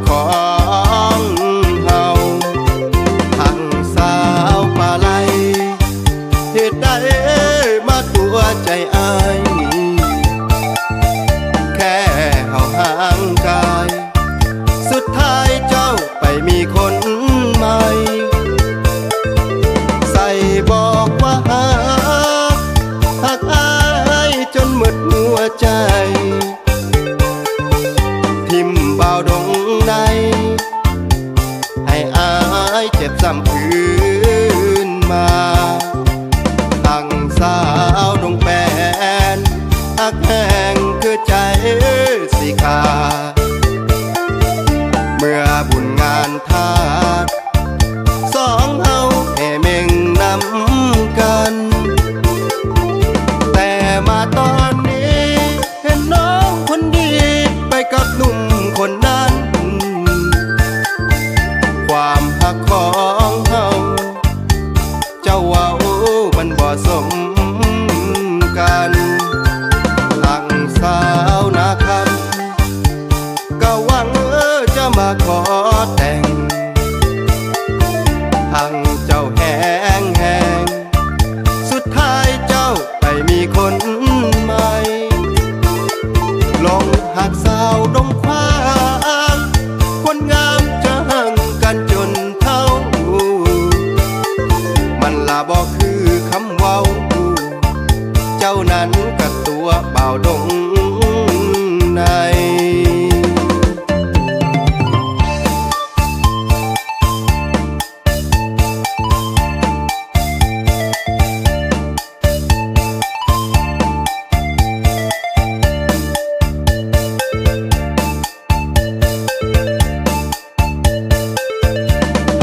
ของเฮาทั้งสาวปลาไหลเหตุใดมาตัวใจอายแค่เฮาห่างกายสุดท้ายเจ้าไปมีคนใหม่ใส่บอกว่าหักอายจนหมดหัวใจทิมเบาดงในให้อายเจ็บซ้ำคืนมาตั้งสาวดงแปนหักแห้งคือใจสิขาเมื่อบุญงานทาสสองเฮาแห่เม่งนำกันแต่มาตอนนี้เห็นน้องคนดีไปกับหนุ่มคนนั้นความหักของเฮาเจ้าเว้ามันบ่สมกันทั้งสาวนาคำก็หวังจะมาขอแต่งทั้งเจ้าแหงสุดท้ายเจ้าไปมีคนใหม่ลงหักสาวดงควางคนงามจะห่างกันจนเท่ามันละบอกคือคำเว้าเจ้านั้นกับตัวเบาดงใน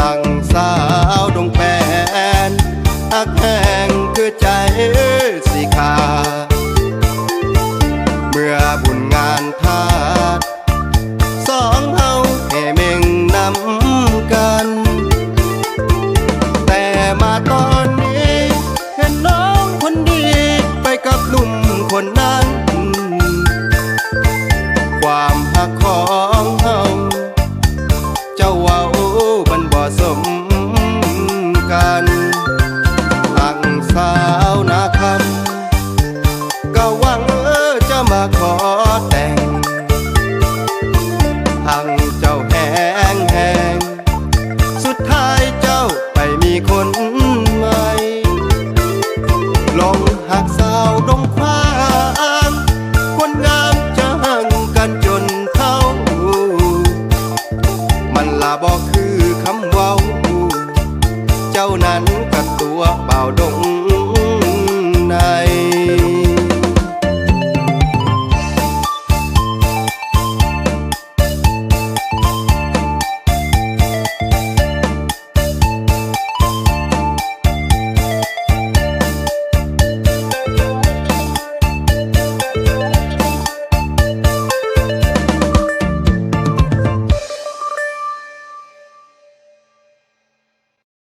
ตั้งสาวดงแปนหักแห้งคือใจสิขาเมื่อบุญงานทาสสองเฮาแห่เม่งนำกันแต่มาตอนนี้เห็นน้องคนดีไปกับหนุ่มคนนั้นความหักของเฮาเจ้าเว้ามันบ่สมกันทั้งสาวนาคำก็หวังจะมาขอแต่งทั้งเจ้าแหงสุดท้ายเจ้าไปมีคนใหม่ลงหักสาวดงควางคนงามจะห่างกันจนเท่ามันละบอกคือคำเว้าเจ้านั้นกับตัวเบาดง